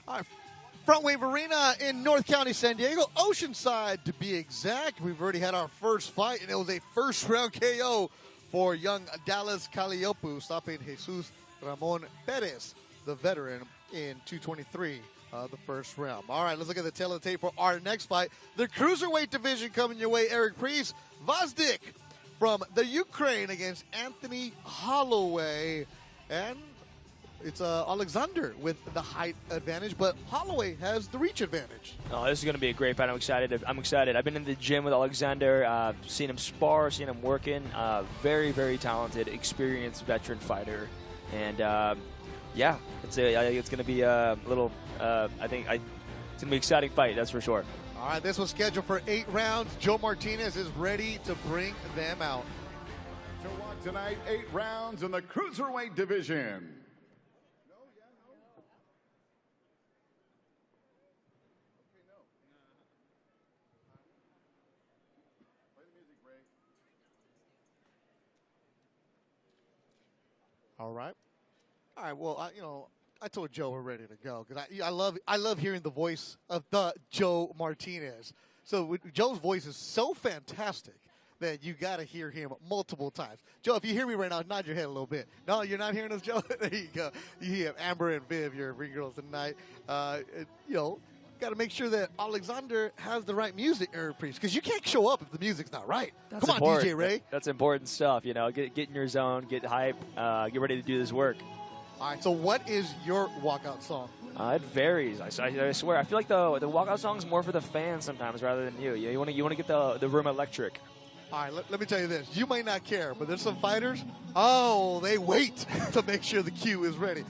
All right. Front Wave Arena in North County, San Diego, Oceanside to be exact. We've already had our first fight, and it was a first-round KO for young Dallas Calliope, stopping Jesus Ramon Perez, the veteran, in 2:23, the first round. All right, let's look at the tail of the tape for our next fight. The cruiserweight division coming your way. Eric Priest, Gvozdyk from the Ukraine against Anthony Hollaway, and it's Oleksandr with the height advantage, but Hollaway has the reach advantage. Oh, this is going to be a great fight. I'm excited. I've been in the gym with Oleksandr, seen him spar, seen him working. Very, very talented, experienced veteran fighter. And, yeah, I think it's going to be a little, it's going to be an exciting fight, that's for sure. All right, this was scheduled for 8 rounds. Joe Martinez is ready to bring them out. To watch tonight, 8 rounds in the cruiserweight division. All right. Well, I told Joe we're ready to go because I love hearing the voice of the Joe Martinez. So Joe's voice is so fantastic that you got to hear him multiple times. Joe, if you hear me right now, nod your head a little bit. No, you're not hearing us, Joe? There you go. You have Amber and Viv, your ring girls tonight. Got to make sure that Oleksandr has the right music, Eric Priest, because you can't show up if the music's not right. That's Come important. on, DJ Ray. That's important stuff, Get in your zone, get hype, get ready to do this work. All right, so what is your walkout song? It varies. I swear. I feel like the walkout song is more for the fans sometimes rather than you. You want to get the room electric. All right, let me tell you this. You might not care, but there's some fighters, they wait to make sure the cue is ready.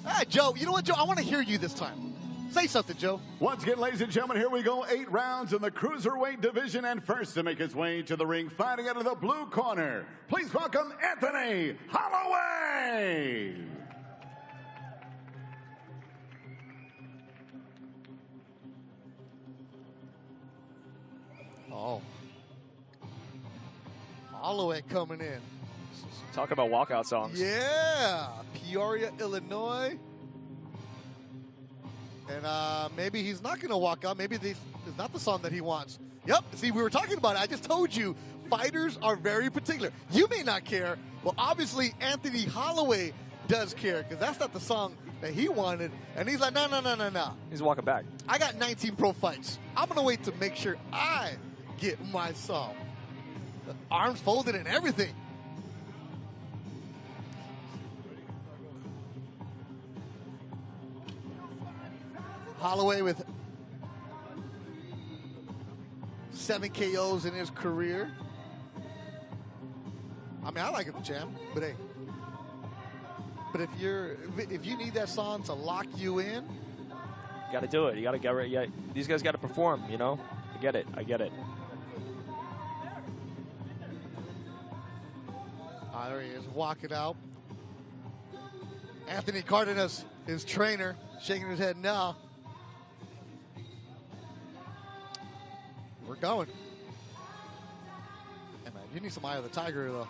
All right, Joe, you know what, Joe? I want to hear you this time. Say something, Joe. Once again, ladies and gentlemen, here we go. 8 rounds in the cruiserweight division, and first to make his way to the ring, fighting out of the blue corner, please welcome Anthony Hollaway. Oh. Holloway coming in. Talk about walkout songs. Yeah. Peoria, Illinois. And maybe he's not going to walk out. Maybe this is not the song that he wants. Yep. See, we were talking about it. I just told you, fighters are very particular. You may not care. Well, obviously, Anthony Holloway does care because that's not the song that he wanted. And he's like, no. He's walking back. I got 19 pro fights. I'm going to wait to make sure I get my song. Arms folded and everything. Holloway with 7 KOs in his career. I mean, I like him to jam, but hey. But if you need that song to lock you in, you got to do it. You got to get ready. These guys got to perform. I get it. There he is, walking out. Anthony Cardenas, his trainer, shaking his head now. We're going. Hey, man, you need some Eye of the Tiger, though.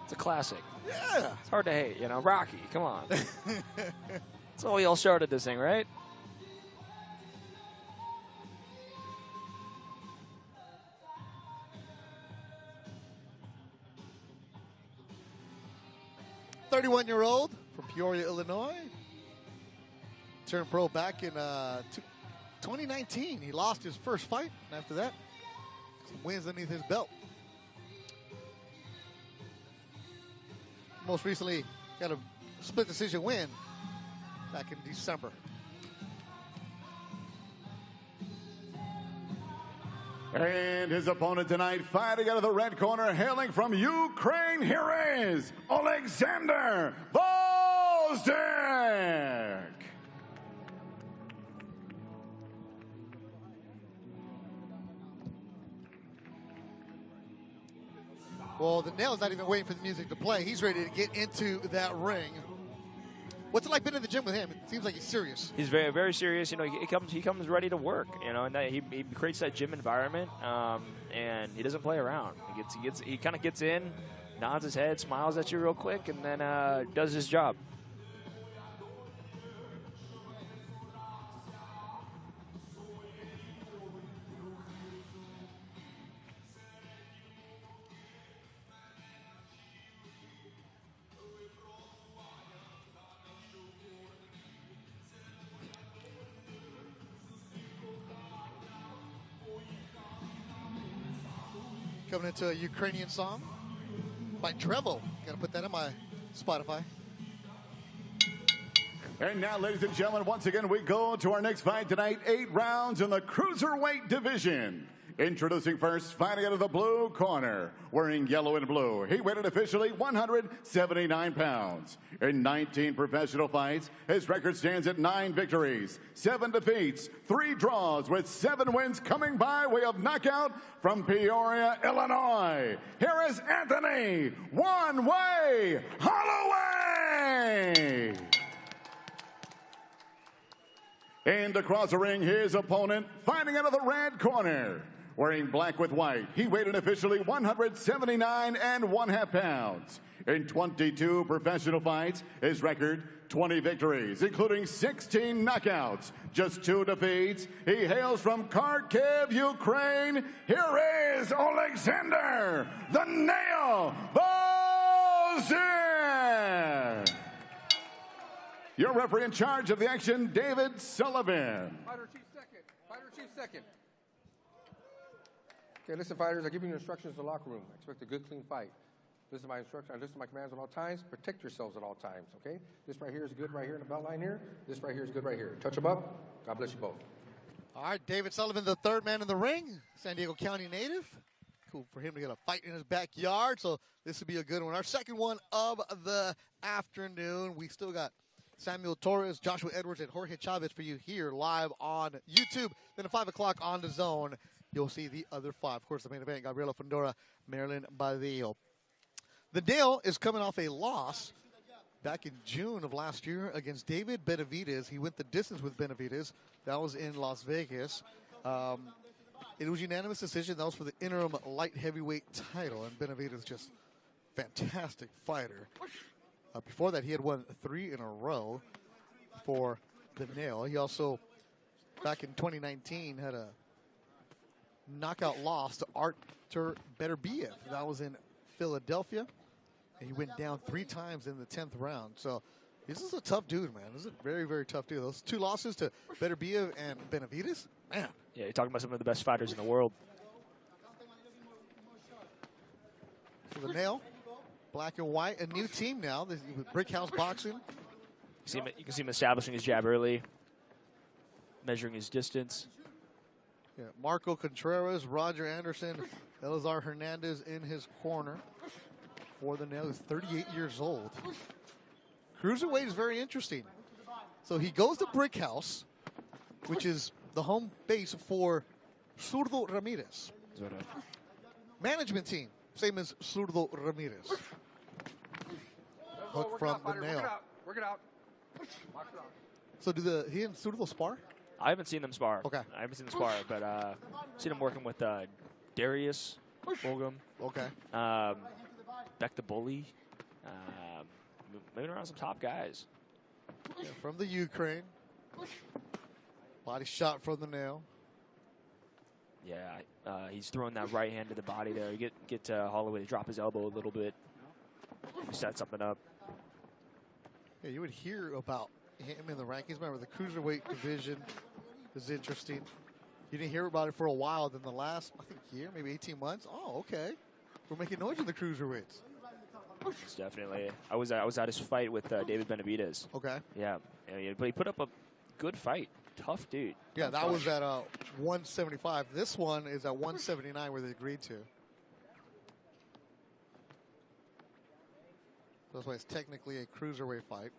It's a classic. Yeah. It's hard to hate, Rocky, come on. That's how we all started this thing, right? A 31-year-old from Peoria, Illinois. Turned pro back in 2019. He lost his first fight, and after that, some wins underneath his belt. Most recently, got a split decision win back in December. And his opponent tonight, fighting out of the red corner, hailing from Ukraine, here is Oleksandr Gvozdyk. Well, the nail's not even waiting for the music to play. He's ready to get into that ring. What's it like being in the gym with him? It seems like he's serious. He's very, very serious. He comes ready to work. And that he creates that gym environment, and he doesn't play around. He kind of gets in, nods his head, smiles at you real quick, and then does his job. Coming into a Ukrainian song by Drevo. Got to put that in my Spotify. And now, ladies and gentlemen, once again, we go to our next fight tonight. 8 rounds in the cruiserweight division. Introducing first, fighting out of the blue corner, wearing yellow and blue. He weighed officially 179 pounds. In 19 professional fights, his record stands at 9 victories, 7 defeats, 3 draws, with 7 wins coming by way of knockout from Peoria, Illinois. Here is Anthony One-Way Hollaway. And across the ring, his opponent, fighting out of the red corner, wearing black with white. He weighed in officially 179 1/2 pounds. In 22 professional fights, his record, 20 victories, including 16 knockouts, just 2 defeats. He hails from Kharkiv, Ukraine. Here is Oleksandr "The Nail" Gvozdyk. Your referee in charge of the action, David Sullivan. Fighter chief second. Fighter chief second. Okay, listen, fighters, I give you instructions in the locker room. I expect a good, clean fight. Listen to my instructions. I listen to my commands at all times. Protect yourselves at all times, okay? This right here is good right here in the belt line here. This right here is good right here. Touch them up. God bless you both. All right, David Sullivan, the third man in the ring, San Diego County native. Cool for him to get a fight in his backyard, so this would be a good one. Our second one of the afternoon. We still got Samuel Torres, Joshua Edwards, and Jorge Chavez for you here live on YouTube. Then at 5 o'clock on the Zone, you'll see the other 5. Of course, the main event, Gabriela Fundora, Marilyn Badillo. The Nail is coming off a loss back in June of last year against David Benavidez. He went the distance with Benavidez. That was in Las Vegas. It was unanimous decision. That was for the interim light heavyweight title, and Benavidez just fantastic fighter. Before that, he had won 3 in a row for the Nail. He also, back in 2019, had a knockout loss to Artur Beterbiev. That was in Philadelphia. And he went down 3 times in the 10th round. So this is a tough dude, man. This is a very, very tough dude. Those 2 losses to Beterbiev and Benavidez, man. Yeah, you're talking about some of the best fighters in the world. So the Nail, black and white, a new team now. This is with Brick House Boxing. You can see him establishing his jab early, measuring his distance. Yeah, Marco Contreras, Roger Anderson, Elazar Hernandez in his corner for the Nail. He's 38 years old. Cruiserweight is very interesting. So he goes to Brick House, which is the home base for Zurdo Ramirez. Management team, same as Zurdo Ramirez. Hook from the Nail. Work it out. Box it out. So do he and Zurdo spar? I haven't seen them spar. Okay. I haven't seen them spar, but seen him working with Darius Fulgham. Okay. Beck the Bully. Moving around some top guys. Yeah, from the Ukraine. Body shot from the Nail. Yeah, he's throwing that right hand to the body there. You get Holloway to drop his elbow a little bit. Set something up. Yeah, you would hear about him in the rankings. Remember, the cruiserweight division is interesting. You didn't hear about it for a while. Then the last, I think, year, maybe 18 months. Oh, okay. We're making noise in the cruiserweights. It's definitely. I was at his fight with David Benavidez. Okay. Yeah, but he put up a good fight. Tough dude. Yeah, that was at 175. This one is at 179 where they agreed to. That's why it's technically a cruiserweight fight.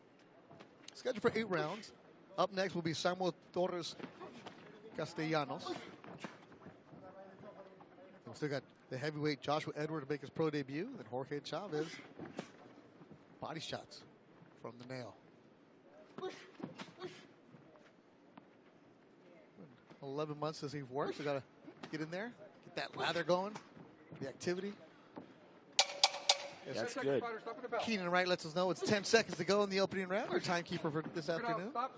Scheduled for 8 rounds. Up next will be Samuel Torres Castellanos. We still got the heavyweight Joshua Edwards to make his pro debut. Then Jorge Chavez. Body shots from the Nail. 11 months since he's worked. So got to get in there, get that lather going, the activity. That's good. Keenan Wright lets us know it's 10 seconds to go in the opening round. Our timekeeper for this afternoon. Stop.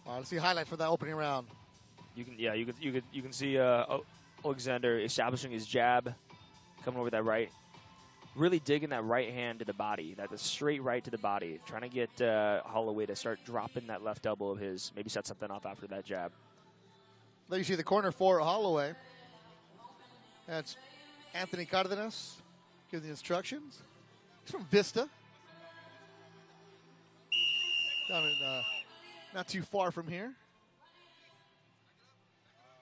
All right, let's see highlights for that opening round. You can see Oleksandr establishing his jab, coming over that right, really digging that right hand to the body, the straight right to the body, trying to get Hollaway to start dropping that left elbow of his, maybe set something off after that jab. There you see the corner for Hollaway. That's Anthony Cardenas giving the instructions. He's from Vista. Down in, not too far from here.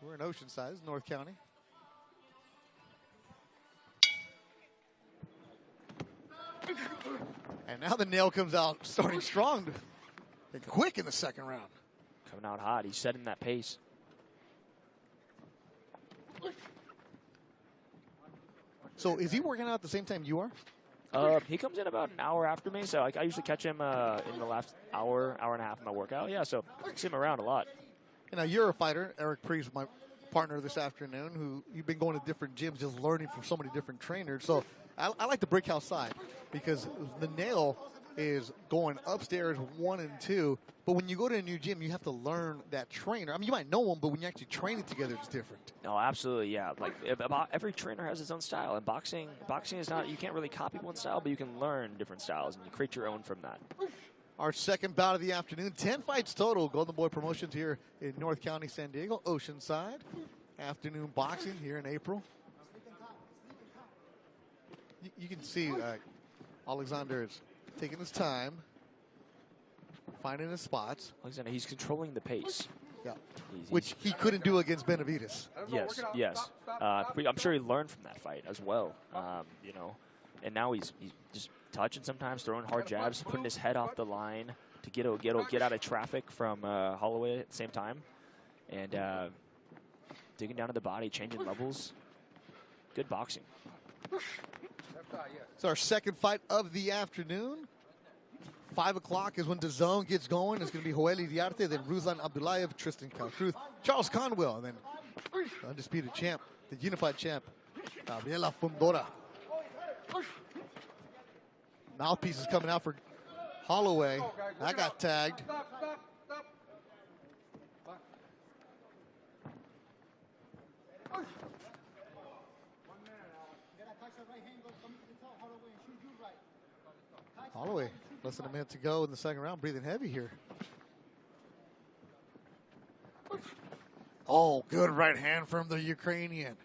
We're in Oceanside, North County. And now the nail comes out, starting strong and quick in the second round. Coming out hot. He's setting that pace. So is he working out at the same time you are? He comes in about an hour after me, so I usually catch him in the last hour and a half of my workout. Yeah, so I see him around a lot. You know, you're a fighter. Eric Priest, my partner this afternoon, who you've been going to different gyms, just learning from so many different trainers. So I like the brick house side because the nail is going upstairs 1 and 2. But when you go to a new gym, you have to learn that trainer. I mean, you might know him, but when you actually train it together, it's different. No, absolutely, yeah. Like every trainer has his own style, and boxing is not. You can't really copy one style, but you can learn different styles, and you create your own from that. Our second bout of the afternoon, 10 fights total. Golden Boy Promotions here in North County, San Diego, Oceanside. Afternoon boxing here in April. You can see Oleksandr is taking his time, finding his spots. Oleksandr, he's controlling the pace. Yeah, which he couldn't do against Benavides. Yes. I'm sure he learned from that fight as well. You know, and now he's just touching sometimes, throwing hard jabs, putting his head off the line to get out of traffic from Hollaway at the same time, and digging down to the body, changing levels. Good boxing. It's our second fight of the afternoon. 5 o'clock is when the zone gets going. It's going to be Joely Diarte, then Ruslan Abdullayev, Tristan Kaltruth, Charles Conwell, and then the undisputed champ, the unified champ, Gabriela Fundora. Mouthpiece is coming out for Hollaway. That got tagged. Hollaway, less than a minute to go in the second round, breathing heavy here. Oh, good right hand from the Ukrainian.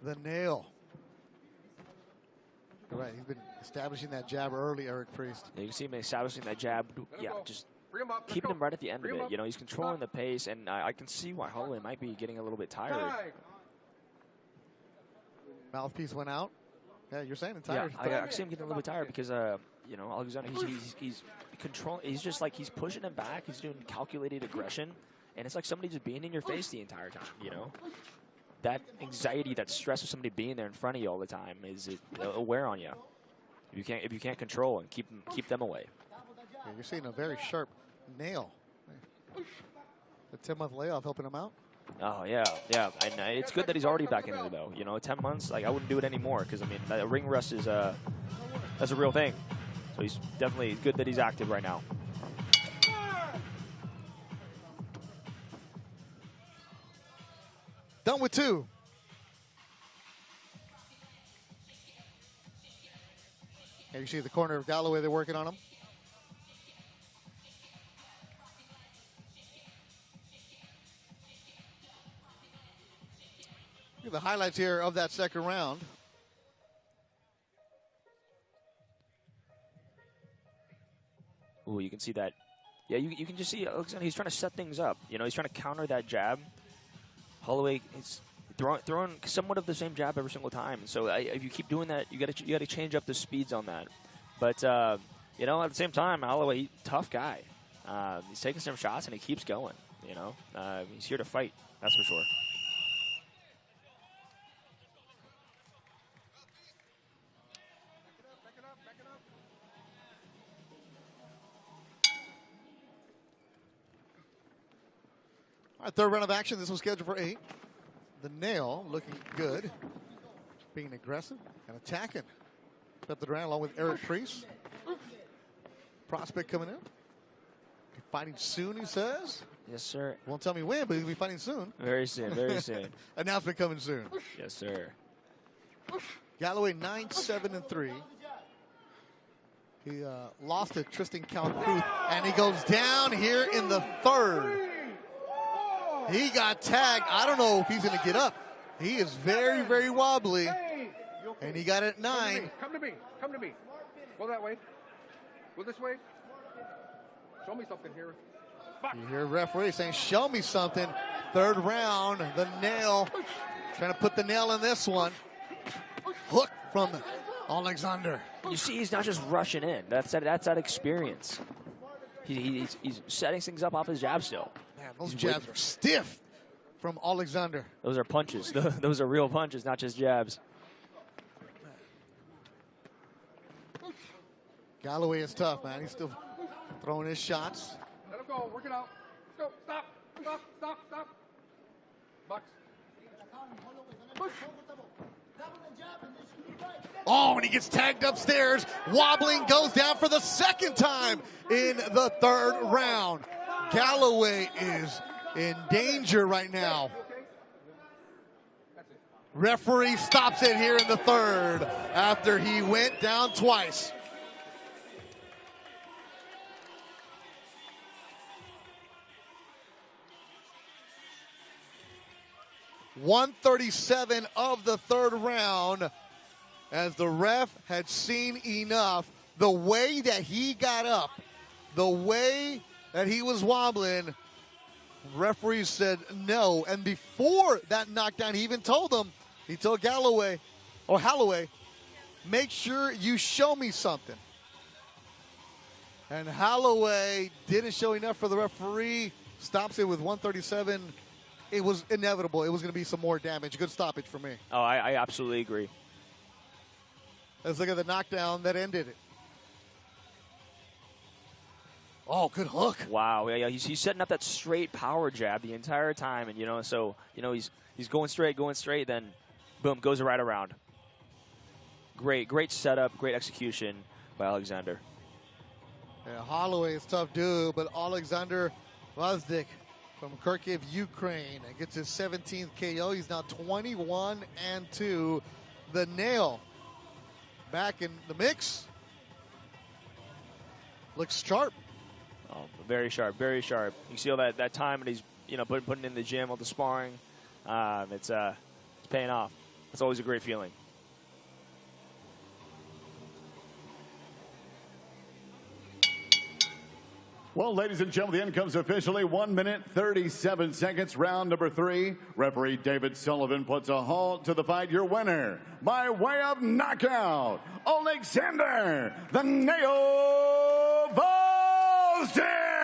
The nail. You're right, he's been establishing that jab early, Eric Priest. Yeah, you can see him establishing that jab. Yeah, just keeping him right at the end of it. You know, he's controlling the pace, and I can see why Holloway might be getting a little bit tired. Mouthpiece went out. Yeah, you're saying tired. Yeah, I see him getting a little bit tired because, you know, Oleksandr, he's controlling. He's just like, he's pushing him back. He's doing calculated aggression, and it's like somebody just being in your face the entire time, you know? That anxiety, that stress of somebody being there in front of you all the time is a wear on you. If you can't control and keep them away. Yeah, you're seeing a very sharp nail. The 10-month layoff helping him out. Oh yeah, and it's good that he's already back in there though. You know, 10 months, like I wouldn't do it anymore because I mean, that ring rust is that's a real thing. So he's definitely good that he's active right now. Done with 2. And you see the corner of Galloway, they're working on him. Look at the highlights here of that second round. Ooh, you can see that. Yeah, you can just see Oleksandr, he's trying to set things up. You know, he's trying to counter that jab. Holloway is throwing somewhat of the same jab every single time. So if you keep doing that, you got to change up the speeds on that. But you know, at the same time, Holloway, tough guy. He's taking some shots and he keeps going. You know, he's here to fight. That's for sure. All right, third round of action. This was scheduled for 8. The nail looking good, being aggressive and attacking. Stepped it around along with Eric Priest. Prospect coming in. fighting soon, he says. Yes, sir. Won't tell me when, but he'll be fighting soon. Very soon, very soon. Announcement coming soon. Yes, sir. Galloway 9-7-3. He lost to Tristan Calcruth, and he goes down here in the third. He got tagged. I don't know if he's going to get up. He is very, very wobbly, and he got it at 9. Come to me. Come to me. Go that way. Go this way. Show me something here. You hear referee saying, show me something. Third round, the nail. Trying to put the nail in this one. Hook from Oleksandr. You see, he's not just rushing in. That's that experience. He's setting things up off his jab still. Man, those jabs are stiff from Oleksandr. Those are punches. Those are real punches, not just jabs. Galloway is tough, man. He's still throwing his shots. Let him go. Work it out. Let's go. Stop. Stop. Stop. Stop. Box. Push. Oh, and he gets tagged upstairs. Wobbling, goes down for the second time in the third round. Galloway is in danger right now. Referee stops it here in the third after he went down twice. .137 of the third round, as the ref had seen enough. The way that he got up, the way that he was wobbling, referees said no. And before that knockdown, he even told him, he told Hollaway, make sure you show me something. And Hollaway didn't show enough for the referee, stops it with 137. It was inevitable. It was going to be some more damage. Good stoppage for me. Oh, I absolutely agree. Let's look at the knockdown that ended it. Oh, good hook. Wow. Yeah, he's setting up that straight power jab the entire time. And, he's going straight, then, boom, goes right around. Great setup, great execution by Oleksandr. Yeah, Holloway is a tough dude, but Oleksandr Gvozdyk from Kharkiv, Ukraine, gets his 17th KO. He's now 21-2. The nail back in the mix. Looks sharp. Oh, very sharp, very sharp. You see all that time, and he's putting in the gym, all the sparring. It's paying off. It's always a great feeling. Well, ladies and gentlemen, the end comes officially 1 minute, 37 seconds, round number 3. Referee David Sullivan puts a halt to the fight. Your winner, by way of knockout, Oleksandr "The Nail" Gvozdyk.